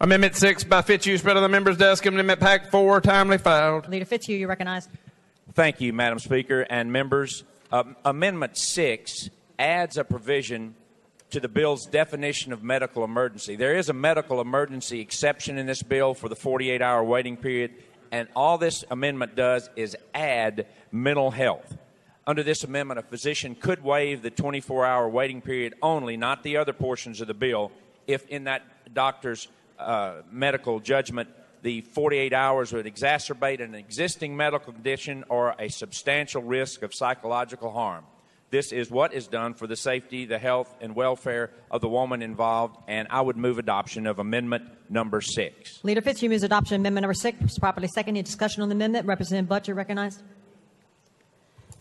Amendment 6 by Fitzhugh, spread on the member's desk. Amendment Pack 4, timely filed. Leader Fitzhugh, you recognized. Thank you, Madam Speaker and members. Amendment 6 adds a provision to the bill's definition of medical emergency. There is a medical emergency exception in this bill for the 48-hour waiting period, and all this amendment does is add mental health. Under this amendment, a physician could waive the 24-hour waiting period only, not the other portions of the bill, if in that doctor's medical judgment the 48 hours would exacerbate an existing medical condition or a substantial risk of psychological harm. This is what is done for the safety, the health, and welfare of the woman involved, and I would move adoption of Amendment number 6. Leader Fitzhugh moves adoption of Amendment number 6. Properly seconded. Discussion on the amendment. Representative Butts, you recognized.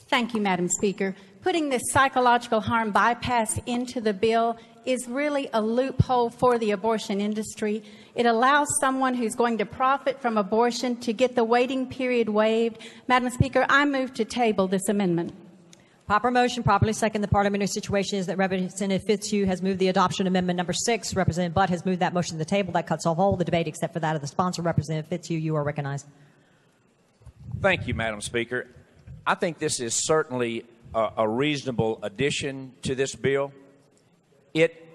Thank you, Madam Speaker. Putting this psychological harm bypass into the bill is really a loophole for the abortion industry. It allows someone who's going to profit from abortion to get the waiting period waived. Madam Speaker, I move to table this amendment. Proper motion, properly second. The parliamentary situation is that Representative Fitzhugh has moved the adoption of Amendment number 6. Representative Butt has moved that motion to the table. That cuts off all the debate except for that of the sponsor. Representative Fitzhugh, you are recognized. Thank you, Madam Speaker. I think this is certainly a reasonable addition to this bill. It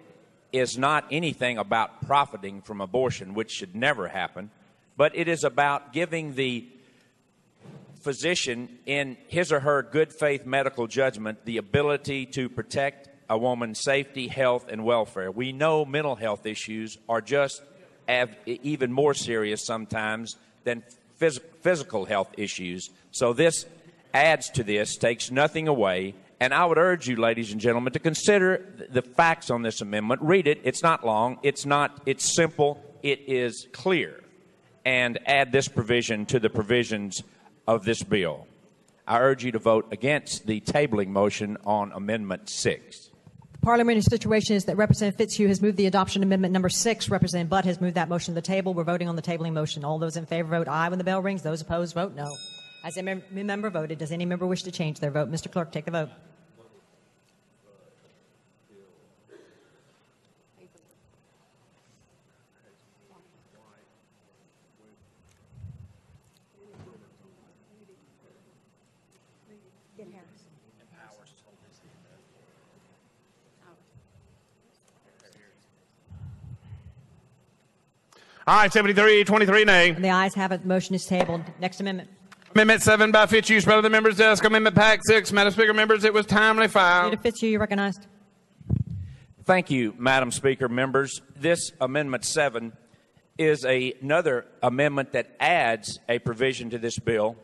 is not anything about profiting from abortion, which should never happen, but it is about giving the physician in his or her good faith medical judgment the ability to protect a woman's safety, health, and welfare. We know mental health issues are just even more serious sometimes than physical health issues. So this adds to this, takes nothing away, and I would urge you, ladies and gentlemen, to consider the facts on this amendment. Read it. It's not long. It's simple. It is clear. And add this provision to the provisions of this bill. I urge you to vote against the tabling motion on Amendment 6. The parliamentary situation is that Representative Fitzhugh has moved the adoption of Amendment number 6. Representative Butt has moved that motion to the table. We're voting on the tabling motion. All those in favor vote aye when the bell rings. Those opposed vote no. As a member voted, does any member wish to change their vote? Mr. Clerk, take the vote. Aye, 73, 23 nay. The ayes have it. The motion is tabled. Next amendment. Amendment 7 by Fitzhugh, spread on the member's desk. Amendment Pack 6. Madam Speaker, members, it was timely filed. Leader Fitzhugh, you recognized. Thank you, Madam Speaker, members. This Amendment 7 is another amendment that adds a provision to this bill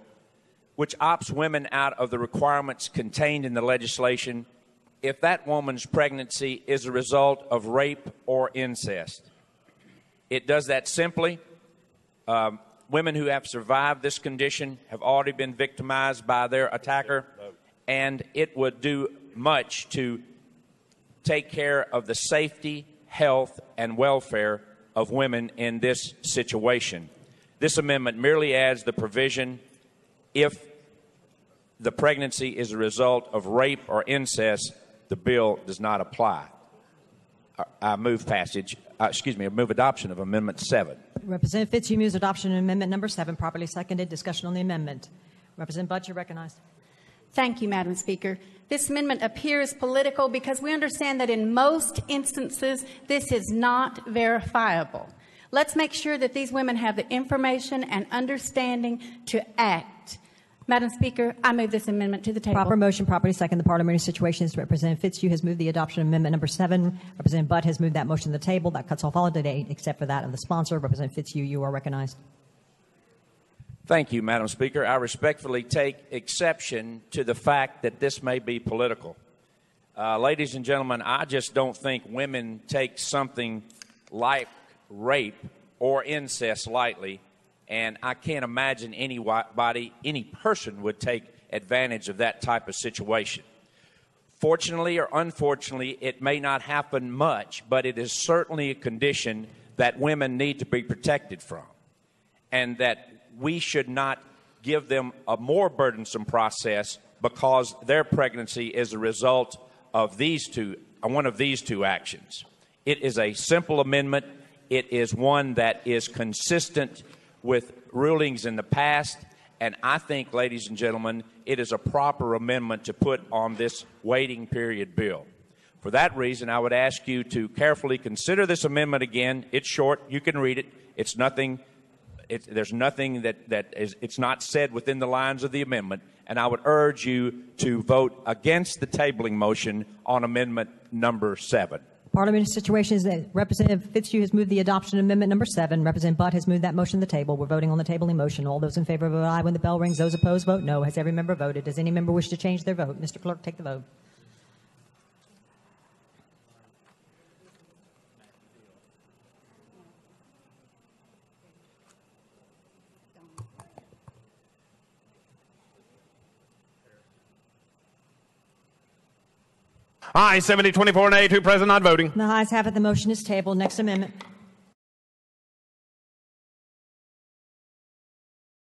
which opts women out of the requirements contained in the legislation if that woman's pregnancy is a result of rape or incest. It does that simply. Women who have survived this condition have already been victimized by their attacker, and it would do much to take care of the safety, health, and welfare of women in this situation. This amendment merely adds the provision if the pregnancy is a result of rape or incest, the bill does not apply. I move adoption of Amendment 7. Representative Fitzhugh moves adoption of Amendment number 7. Properly seconded. Discussion on the amendment. Representative Butts, you're recognized. Thank you, Madam Speaker. This amendment appears political because we understand that in most instances this is not verifiable. Let's make sure that these women have the information and understanding to act. Madam Speaker, I move this amendment to the table. Proper motion, properly second. The parliamentary situation is Representative Fitzhugh has moved the adoption of Amendment number 7. Representative Butt has moved that motion to the table. That cuts off all debate except for that of the sponsor. Representative Fitzhugh, you are recognized. Thank you, Madam Speaker. I respectfully take exception to the fact that this may be political. Ladies and gentlemen, I just don't think women take something like rape or incest lightly, and I can't imagine any person would take advantage of that type of situation. Fortunately or unfortunately, it may not happen much, but it is certainly a condition that women need to be protected from, and that we should not give them a more burdensome process because their pregnancy is a result of one of these two actions. It is a simple amendment. It is one that is consistent with rulings in the past, and I think, ladies and gentlemen, it is a proper amendment to put on this waiting period bill. For that reason, I would ask you to carefully consider this amendment again. It's short. You can read it. It's nothing. There's nothing it's not said within the lines of the amendment, and I would urge you to vote against the tabling motion on amendment number 7. Parliamentary situation is that Representative Fitzhugh has moved the adoption of amendment number 7. Representative Butt has moved that motion to the table. We're voting on the tabling motion. All those in favor vote aye when the bell rings. Those opposed vote no. Has every member voted? Does any member wish to change their vote? Mr. Clerk, take the vote. Aye, 70, 24 nay, 2 present, not voting. The ayes have it. The motion is tabled. Next amendment.